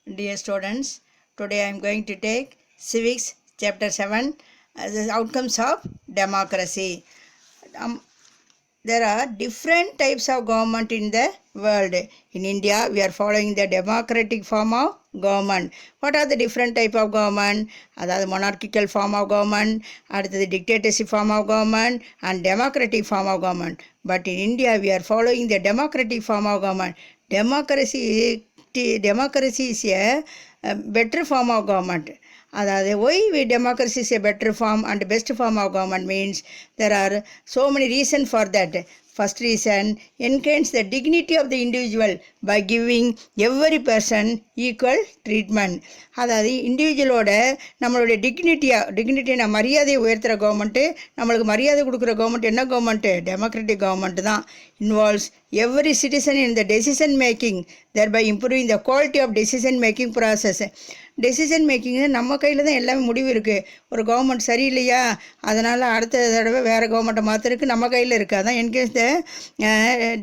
Dear students, today I am going to take Civics Chapter 7 the outcomes of democracy. There are different types of government in the world. In India, we are following the democratic form of government. What are the different type of government? அதாவது monarchical form of government, அடுத்தது dictatorship form of government and democratic form of government. But in India, we are following the democratic form of government. Democracy is a better form of government. அதாவது why democracy is a better form and best form of government means there are so many reasons for that. First reason, enhance the dignity of the individual by giving every person equal treatment. அதாவது இண்டிவிஜுவலோட நம்மளுடைய டிக்னிட்டியை மரியாதையை உயர்த்துகிற government, நம்மளுக்கு மரியாதை கொடுக்குற government என்ன government? Democratic government தான். Involves every citizen in the decision making, thereby improving the quality of decision making process. Decision making நம்ம கையில் தான் எல்லாமே முடிவு இருக்குது. ஒரு கவர்மெண்ட் சரியில்லையா, அதனால் அடுத்த தடவை வேறு கவர்மெண்ட்டை மாற்றுறதுக்கு நம்ம கையில் இருக்குது. அதான் என்கேஸ் த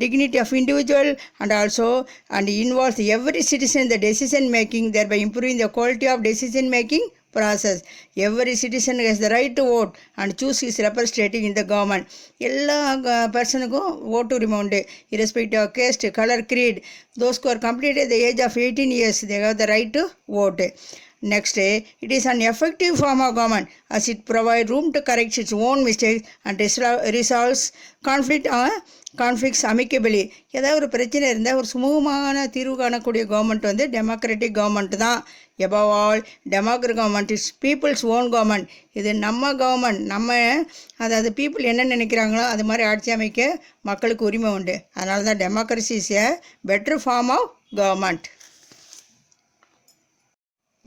dignity of individual and also and involves every citizen in the decision making, thereby improving the quality of decision making process. Every citizen has the right to vote and choose his representative in the government. எல்லா பர்சனுக்கும் ஓட்டு உரிமை உண்டு, irrespective of caste, color, creed. Those who are completed the age of 18 years, they have the right to vote. Next, it is an effective form of government as it provides room to correct its own mistakes and resolves conflicts amicably. ஏதாவது ஒரு பிரச்சனை இருந்தால் ஒரு சுமூகமான தீர்வு காணக்கூடிய government வந்து democratic government தான். above all, democratic government is people's own government. இது நம்ம கவர்மெண்ட், அதாவது பீப்புள் என்ன நினைக்கிறாங்களோ அது மாதிரி ஆட்சி அமைக்க மக்களுக்கு உரிமை உண்டு. அதனால தான் democracy is a better form of government.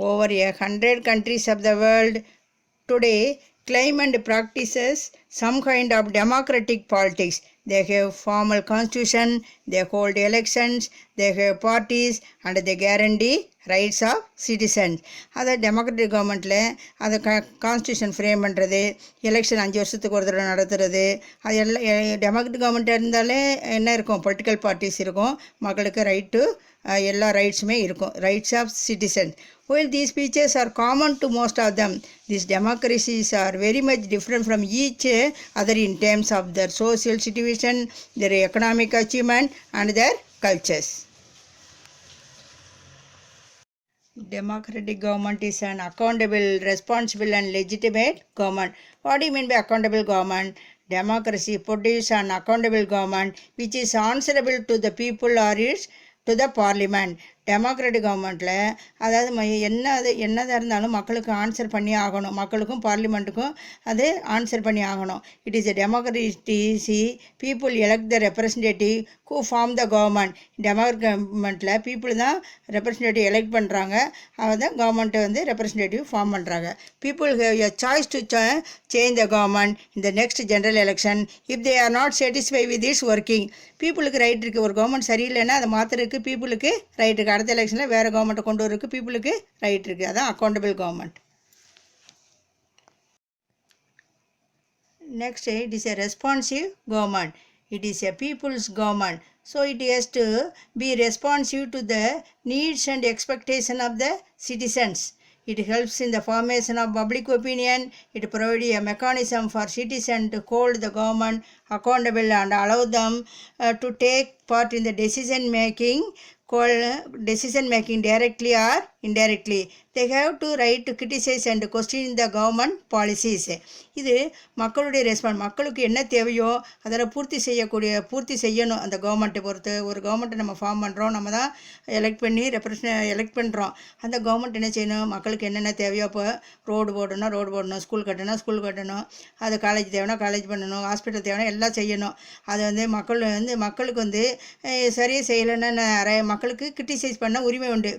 Over 100 countries of the world today claim and practices some kind of democratic politics. They have formal constitution, they hold elections, they have parties and they guarantee rights of citizens. அதை democratic கவர்மெண்ட்டில் அதை constitution frame பண்ணுறது, election 5 வருஷத்துக்கு ஒரு தடவை நடத்துறது, அது எல்லாம் டெமோக்ராட்டிக் கவர்மெண்ட்டாக இருந்தாலே என்ன இருக்கும்? பொலிட்டிக்கல் பார்ட்டிஸ் இருக்கும், மக்களுக்கு ரைட்டு எல்லா ரைட்ஸுமே இருக்கும், rights of citizens. While these features are common to most of them, these democracies are very much different from each other in terms of their social situation, their economic achievement and their cultures. Democratic government is an accountable, responsible and legitimate government. What do you mean by accountable government? Democracy produces an accountable government which is answerable to the people or to the parliament. Democratic கவர்மெண்ட்டில் அதாவது என்னதாக இருந்தாலும் மக்களுக்கு answer பண்ணி ஆகணும், மக்களுக்கும் பார்லிமெண்ட்டுக்கும் அது answer பண்ணி ஆகணும். It is a democracy. People elect the representative who form the government. Democratic கவர்மெண்ட்டில் பீப்புள் தான் ரெப்ரசன்டேட்டிவ் எலெக்ட் பண்ணுறாங்க, அவங்க தான் கவர்மெண்ட்டை வந்து ரெப்ரசன்டேட்டிவ் ஃபார்ம் பண்ணுறாங்க. People have a choice to change the government in the next general election if they are not satisfy with its working. பீப்புளுக்கு right இருக்குது, ஒரு கவர்மெண்ட் சரியில்லைன்னா அதை மாற்றுறதுக்கு பீப்புளுக்கு ரைட் இருக்குது. அடுத்த எலெக்ஷனில் வேறு கவர்மெண்ட்டை கொண்டு வரதுக்கு பீப்புளுக்கு ரைட் இருக்குது. அதான் accountable government. Next, it is a responsive government. It is a people's government. So it has to be responsive to the needs and expectation of the citizens. It helps in the formation of public opinion. It provides a mechanism for citizens to hold the government accountable and allow them to take part in the decision making directly or indirectly. They have to right to criticize and question the government policies. இது மக்களுடைய response. மக்களுக்கு என்ன தேவையோ அதில் பூர்த்தி செய்யணும். அந்த கவர்மெண்ட்டை பொறுத்து ஒரு கவர்மெண்ட்டை நம்ம ஃபார்ம் பண்ணுறோம், நம்ம தான் எலெக்ட் பண்ணுறோம். அந்த கவர்மெண்ட் என்ன செய்யணும்? மக்களுக்கு என்னென்ன தேவையோ, இப்போ ரோடு போடணும், ஸ்கூல் கட்டணும், அது காலேஜ் தேவைன்னா காலேஜ் பண்ணணும், ஹாஸ்பிட்டல் தேவைன்னா எல்லாம் செய்யணும். அது வந்து மக்களுக்கு வந்து சரியாக செய்யலைன்னா மக்களுக்கு கிரிட்டிசைஸ் பண்ண உரிமை உண்டு.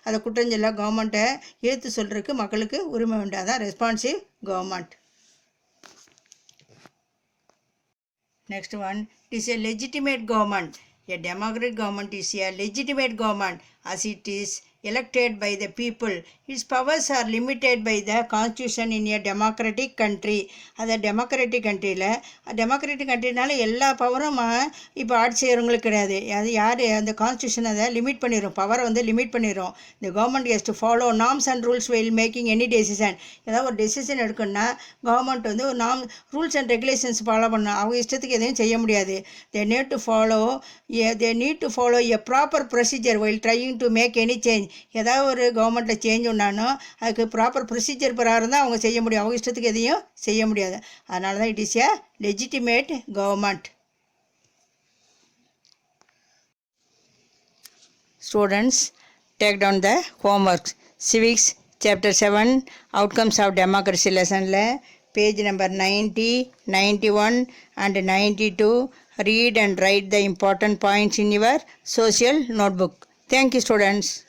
அதை குற்றஞ்சொல்ல கவர்மெண்ட்டை ஏற்று சொல்கிறதுக்கு மக்களுக்கு உரிமை உண்டு. அதான் responsive government. Next one, it is a legitimate government. A democratic government is a legitimate government as it is elected by the people. Its powers are limited by the constitution in a democratic country. அது democratic countryனால எல்லா பவரும் இப்போ ஆட்சி செய்கிறவங்களுக்கு கிடையாது. அது யார் அந்த கான்ஸ்டியூஷன் அதை லிமிட் பண்ணிடும், பவரை வந்து லிமிட் பண்ணிடும். the government has to follow norms and rules while making any decision. ஏதாவது ஒரு டெசிஷன் எடுக்கணும்னா கவர்மெண்ட் வந்து ஒரு ரூல்ஸ் அண்ட் ரெகுலேஷன்ஸ் ஃபாலோ பண்ணணும். அவங்க இஷ்டத்துக்கு எதையும் செய்ய முடியாது. they need to follow a proper procedure while trying to make any change. ஏதாவது ஒரு கவர்மெண்ட்டில் சேஞ்ச் ஒன்றாலும் அதுக்கு ப்ராப்பர் ப்ரொசீஜர் பிரகாரம் தான் அவங்க செய்ய முடியும். அவங்க இஷ்டத்துக்கு எதையும் செய்ய முடியாது. அதனால தான் it is a legitimate government. Students, take down the homeworks. Civics chapter 7 outcomes of democracy lesson la page number 90, 91 and 92. Read and write the important points in your social notebook. Thank you, students.